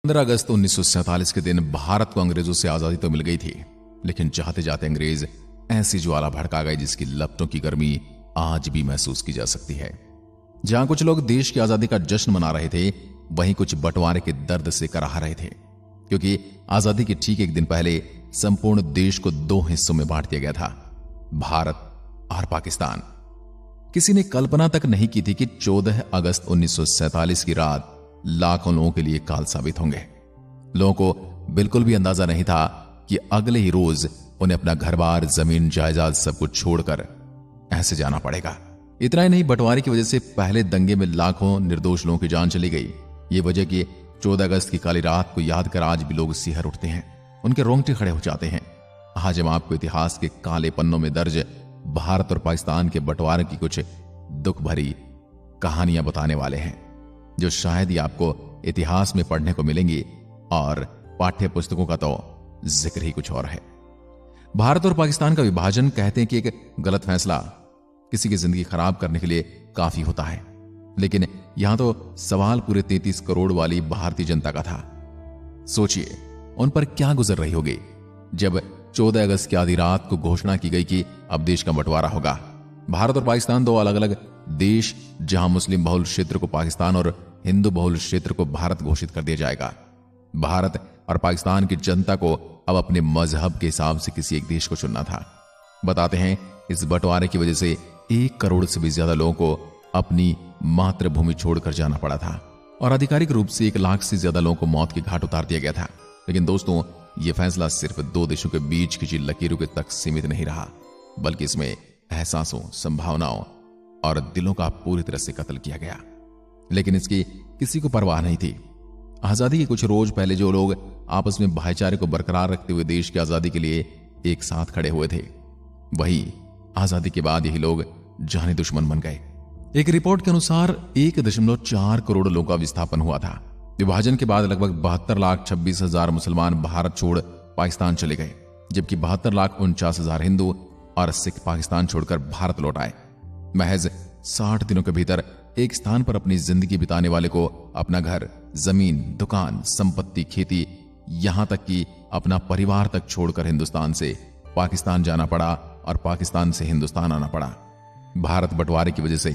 15 अगस्त 1947 के दिन भारत को अंग्रेजों से आजादी तो मिल गई थी, लेकिन चाहते जाते अंग्रेज ऐसी ज्वाला भड़का गए जिसकी लपटों की गर्मी आज भी महसूस की जा सकती है। जहां कुछ लोग देश की आजादी का जश्न मना रहे थे, वहीं कुछ बंटवारे के दर्द से कराह रहे थे, क्योंकि आजादी के ठीक एक दिन पहले संपूर्ण देश को दो हिस्सों में बांट दिया गया था, भारत और पाकिस्तान। किसी ने कल्पना तक नहीं की थी कि 14 अगस्त 1947 की रात लाखों लोगों के लिए काल साबित होंगे। लोगों को बिल्कुल भी अंदाजा नहीं था कि अगले ही रोज उन्हें अपना घर-बार, जमीन, जायदाद सब कुछ छोड़कर ऐसे जाना पड़ेगा। इतना ही नहीं, बंटवारे की वजह से पहले दंगे में लाखों निर्दोष लोगों की जान चली गई। ये वजह कि 14 अगस्त की काली रात को याद कर आज भी लोग सिहर उठते हैं, उनके रोंगटे खड़े हो जाते हैं। आज हम आपको इतिहास के काले पन्नों में दर्ज भारत और पाकिस्तान के बंटवारे की कुछ दुख भरी कहानियां बताने वाले हैं, जो शायद ही आपको इतिहास में पढ़ने को मिलेंगी, और पाठ्य पुस्तकों का तो जिक्र ही कुछ और है। भारत और पाकिस्तान का विभाजन कहते हैं कि एक गलत फैसला किसी की जिंदगी खराब करने के लिए काफी होता है, लेकिन यहां तो सवाल पूरे 33 करोड़ वाली भारतीय जनता का था। सोचिए उन पर क्या गुजर रही होगी जब 14 अगस्त की आधी रात को घोषणा की गई कि अब देश का बंटवारा होगा। भारत और पाकिस्तान दो अलग अलग देश, जहां मुस्लिम बहुल क्षेत्र को पाकिस्तान और हिंदू बहुल क्षेत्र को भारत घोषित कर दिया जाएगा। भारत और पाकिस्तान की जनता को अब अपने मजहब के हिसाब से किसी एक देश को चुनना था। बताते हैं इस बंटवारे की वजह से 1 करोड़ से भी ज्यादा लोगों को अपनी मातृभूमि छोड़कर जाना पड़ा था, और आधिकारिक रूप से 1 लाख से ज्यादा लोगों को मौत की घाट उतार दिया गया था। लेकिन दोस्तों, यह फैसला सिर्फ 2 देशों के बीच खिंची लकीरों के तक सीमित नहीं रहा, बल्कि इसमें एहसासों, संभावनाओं और दिलों का पूरी तरह से कत्ल किया गया। लेकिन इसकी किसी को परवाह नहीं थी। आजादी के कुछ रोज पहले जो लोग आपस में भाईचारे को बरकरार रखते हुए देश की आजादी के लिए एक साथ खड़े हुए थे, वही आजादी के बाद यही लोग जाने दुश्मन बन गए। एक रिपोर्ट के अनुसार 1.4 करोड़ लोगों का विस्थापन हुआ था। विभाजन के बाद लगभग 72,26,000 मुसलमान भारत छोड़ पाकिस्तान चले गए, जबकि 72,49,000 हिंदू और सिख पाकिस्तान छोड़कर भारत लौट आए। महज 60 दिनों के भीतर एक स्थान पर अपनी जिंदगी बिताने वाले को अपना घर, जमीन, दुकान, संपत्ति, खेती, यहां तक कि अपना परिवार तक छोड़कर हिंदुस्तान से पाकिस्तान जाना पड़ा और पाकिस्तान से हिंदुस्तान आना पड़ा। भारत बंटवारे की वजह से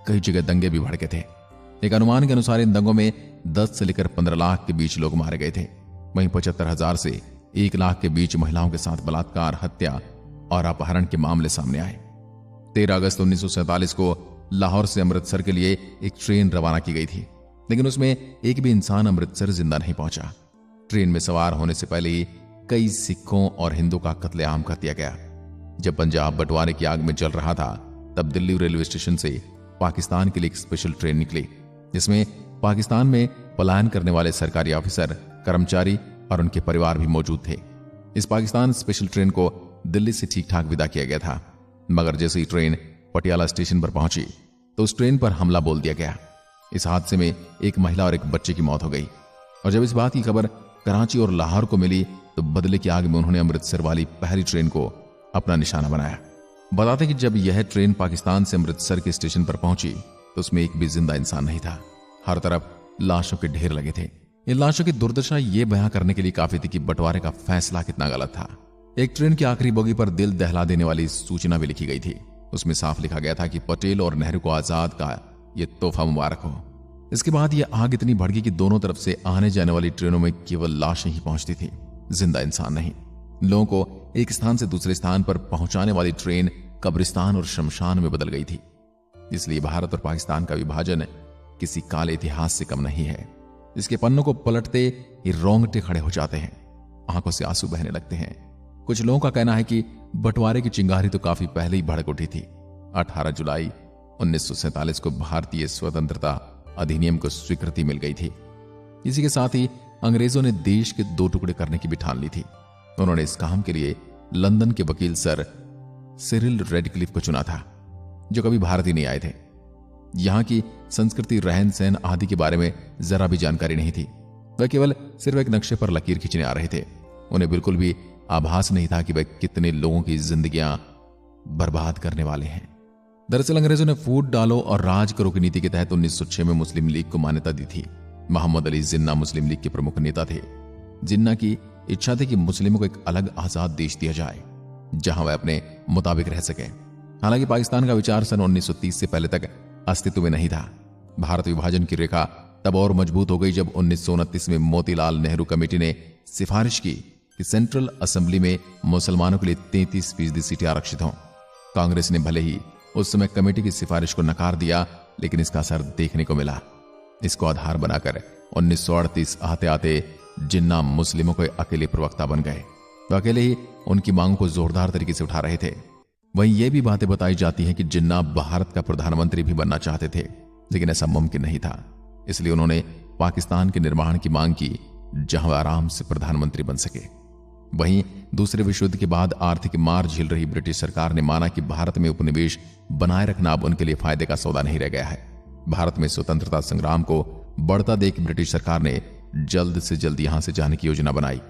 कई जगह दंगे भी भड़के थे। एक अनुमान के अनुसार इन दंगों में 10 से लेकर 15 लाख के बीच लोग मारे गए थे। वहीं 75,000 से 1 लाख के बीच महिलाओं के साथ बलात्कार, हत्या और अपहरण के मामले सामने आए। 13 अगस्त 1947 को लाहौर से अमृतसर के लिए एक ट्रेन रवाना की गई थी, लेकिन उसमें एक भी इंसान अमृतसर जिंदा नहीं पहुंचा। ट्रेन में सवार होने से पहले ही कई सिखों और हिंदू का कत्लेआम कर दिया गया। जब पंजाब बंटवारे की आग में जल रहा था, तब दिल्ली रेलवे स्टेशन से पाकिस्तान के लिए एक स्पेशल ट्रेन निकली, जिसमें पाकिस्तान में पलायन करने वाले सरकारी ऑफिसर, कर्मचारी और उनके परिवार भी मौजूद थे। इस पाकिस्तान स्पेशल ट्रेन को दिल्ली से ठीक ठाक विदा किया गया था, मगर जैसे ही ट्रेन पटियाला स्टेशन पर पहुंची तो उस ट्रेन पर हमला बोल दिया गया। इस हादसे में एक महिला और एक बच्चे की मौत हो गई, और जब इस बात की खबर कराची और लाहौर को मिली तो बदले की आग में उन्होंने अमृतसर वाली पहली ट्रेन को अपना निशाना बनाया। बताते कि जब यह ट्रेन पाकिस्तान से अमृतसर के स्टेशन पर पहुंची तो उसमें एक भी जिंदा इंसान नहीं था। हर तरफ लाशों के ढेर लगे थे। इन लाशों की दुर्दशा ये बयां करने के लिए काफी थी कि बंटवारे का फैसला कितना गलत था। एक ट्रेन की आखिरी बोगी पर दिल दहला देने वाली सूचना भी लिखी गई थी। उसमें साफ लिखा गया था कि पटेल और नेहरू को आजाद का यह तोहफा मुबारक हो। इसके बाद यह आग इतनी भड़की कि दोनों तरफ से आने जाने वाली ट्रेनों में केवल लाशें ही पहुंचती थी, जिंदा इंसान नहीं। लोगों को एक स्थान से दूसरे स्थान पर पहुंचाने वाली ट्रेन कब्रिस्तान और शमशान में बदल गई थी। इसलिए भारत और पाकिस्तान का विभाजन किसी काले इतिहास से कम नहीं है। इसके पन्नों को पलटते ही रोंगटे खड़े हो जाते हैं, आंखों से आंसू बहने लगते हैं। कुछ लोगों का कहना है कि बंटवारे की चिंगारी तो काफी पहले ही भड़क उठी थी। 18 जुलाई 1947 को भारतीय स्वतंत्रता अधिनियम को स्वीकृति मिल गई थी। इसी के साथ ही अंग्रेजों ने देश के 2 टुकड़े करने की भी ठान ली थी। उन्होंने इस काम के लिए लंदन के वकील सर सिरिल रेडक्लिफ को चुना था, जो कभी भारत ही नहीं आए थे। यहां की संस्कृति, रहन सहन आदि के बारे में जरा भी जानकारी नहीं थी। वह केवल सिर्फ एक नक्शे पर लकीर खींचने आ रहे थे। उन्हें बिल्कुल भी आभास नहीं था कि वह कितने लोगों की जिंदगियां बर्बाद करने वाले हैं। दरअसल अंग्रेजों ने फूट डालो और राज करो की नीति के तहत 1906 में मुस्लिम लीग को मान्यता दी थी। मोहम्मद अली जिन्ना मुस्लिम लीग के प्रमुख नेता थे। जिन्ना की इच्छा थी कि मुस्लिमों को एक अलग आजाद देश दिया जाए जहां वह अपने मुताबिक रह सके। हालांकि पाकिस्तान का विचार सन 1930 से पहले तक अस्तित्व में नहीं था। भारत विभाजन की रेखा तब और मजबूत हो गई जब 1929 में मोतीलाल नेहरू कमेटी ने सिफारिश की कि सेंट्रल असेंबली में मुसलमानों के लिए 33% सीटें आरक्षित हों। कांग्रेस ने भले ही उस समय कमेटी की सिफारिश को नकार दिया, लेकिन इसका असर देखने को मिला। इसको आधार बनाकर 1938 आते आते जिन्ना मुस्लिमों के अकेले प्रवक्ता बन गए। तो अकेले ही उनकी मांगों को जोरदार तरीके से उठा रहे थे। वहीं ये भी बातें बताई जाती हैं कि जिन्ना भारत का प्रधानमंत्री भी बनना चाहते थे, लेकिन ऐसा मुमकिन नहीं था। इसलिए उन्होंने पाकिस्तान के निर्माण की मांग की जहां वह आराम से प्रधानमंत्री बन सके। वहीं दूसरे विश्व युद्ध के बाद आर्थिक मार झेल रही ब्रिटिश सरकार ने माना कि भारत में उपनिवेश बनाए रखना अब उनके लिए फायदे का सौदा नहीं रह गया है। भारत में स्वतंत्रता संग्राम को बढ़ता देख ब्रिटिश सरकार ने जल्द से जल्द यहां से जाने की योजना बनाई।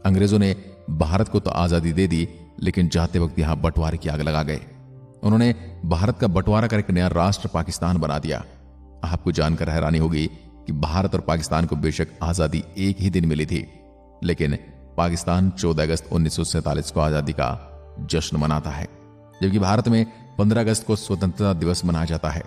अंग्रेजों ने भारत को तो आजादी दे दी, लेकिन जाते वक्त यहां बंटवारे की आग लगा गए। उन्होंने भारत का बंटवारा कर एक नया राष्ट्र पाकिस्तान बना दिया। आपको जानकर हैरानी होगी कि भारत और पाकिस्तान को बेशक आजादी एक ही दिन मिली थी, लेकिन पाकिस्तान 14 अगस्त 1947 को आजादी का जश्न मनाता है, जबकि भारत में 15 अगस्त को स्वतंत्रता दिवस मनाया जाता है।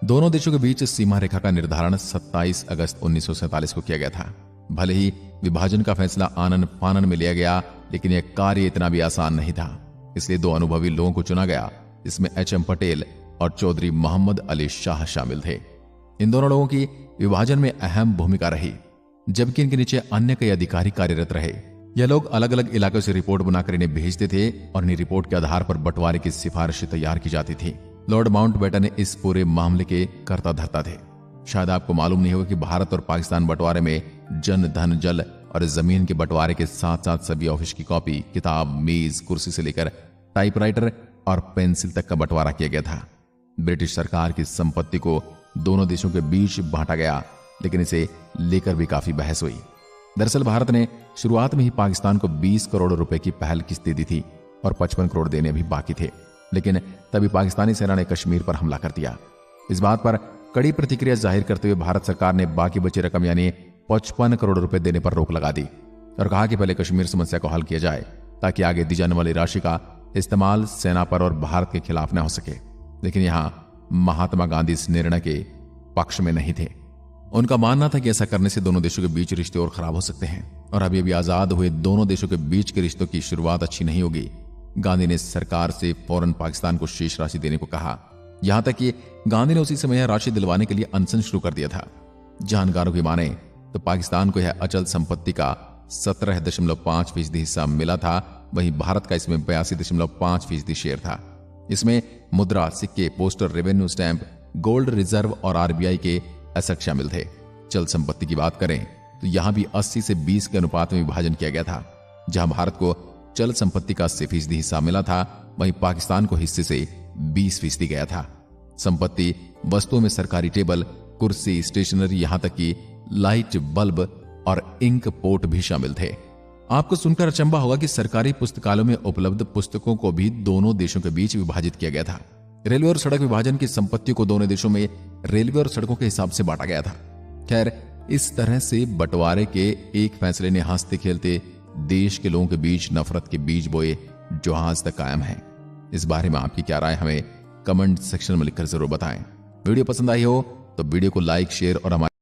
दोनों देशों के बीच सीमा रेखा का निर्धारण 27 अगस्त 1947 को किया गया था। भले ही विभाजन का फैसला आनन फानन में लिया गया, लेकिन यह कार्य इतना भी आसान नहीं था। इसलिए दो अनुभवी लोगों को चुना गया, जिसमें एच.एम. पटेल और चौधरी मोहम्मद अली शाह शामिल थे। इन दोनों लोगों की विभाजन में अहम भूमिका रही, जबकि इनके नीचे अन्य कई अधिकारी कार्यरत रहे। यह लोग अलग अलग इलाकों से रिपोर्ट बनाकर इन्हें भेजते थे और इन्हीं रिपोर्ट के आधार पर बंटवारे की सिफारिशें तैयार की जाती थी। लॉर्ड माउंटबेटन इस पूरे मामले के कर्ता धर्ता थे। शायद आपको मालूम नहीं होगा कि भारत और पाकिस्तान बंटवारे में जन धन जल और जमीन के बंटवारे के साथ साथ सभी ऑफिस की कॉपी, किताब, मेज, कुर्सी से लेकर टाइपराइटर और पेंसिल तक का बंटवारा किया गया था। ब्रिटिश सरकार की संपत्ति को दोनों देशों के बीच बांटा गया, लेकिन इसे लेकर भी काफी बहस हुई। दरअसल भारत ने शुरुआत में ही पाकिस्तान को 20 करोड़ रुपए की पहल किस्त दी थी और 55 करोड़ देने भी बाकी थे, लेकिन तभी पाकिस्तानी सेना ने कश्मीर पर हमला कर दिया। इस बात पर कड़ी प्रतिक्रिया जाहिर करते हुए भारत सरकार ने बाकी बची रकम यानी 55 करोड़ रुपए देने पर रोक लगा दी और कहा कि पहले कश्मीर समस्या को हल किया जाए, ताकि आगे दी जाने वाली राशि का इस्तेमाल सेना पर और भारत के खिलाफ न हो सके। लेकिन यहां महात्मा गांधी इस निर्णय के पक्ष में नहीं थे। उनका मानना था कि ऐसा करने से दोनों देशों के बीच रिश्ते और खराब हो सकते हैं और अभी आजाद हुए दोनों देशों के बीच के रिश्तों की शुरुआत अच्छी नहीं होगी। गांधी ने सरकार से फौरन पाकिस्तान को शेष राशि देने को कहा। यहां तक कि गांधी ने उसी समय यह राशि दिलवाने के लिए अनशन शुरू कर दिया था। जानकारों की माने तो पाकिस्तान को यह अचल संपत्ति का 17.5% हिस्सा मिला था, वहीं भारत का इसमें 82.5% शेयर था। इसमें मुद्रा, सिक्के, poster, revenue stamp, gold reserve और आरबीआई के एसेट शामिल थे। चल संपत्ति की बात करें तो यहां भी 80 से 20 के अनुपात में विभाजन किया गया था। जहां भारत को चल संपत्ति का 80% हिस्सा मिला था, वहीं पाकिस्तान को हिस्से से 20% गया था। संपत्ति वस्तुओं में सरकारी टेबल, कुर्सी, स्टेशनरी, यहां तक कि लाइट बल्ब और इंक पोर्ट भी शामिल थे। आपको सुनकर अचंभा होगा कि सरकारी पुस्तकालयों में उपलब्ध पुस्तकों को भी दोनों देशों के बीच विभाजित किया गया था। रेलवे और सड़क विभाजन की संपत्ति को दोनों देशों में रेलवे और सड़कों के हिसाब से बांटा गया था। खैर, इस तरह से बंटवारे के एक फैसले ने हंसते खेलते देश के लोगों के बीच नफरत के बीज बोए, जो आज तक कायम है। इस बारे में आपकी क्या राय हमें कमेंट सेक्शन में लिखकर जरूर बताएं। वीडियो पसंद आई हो तो वीडियो को लाइक, शेयर और हमारे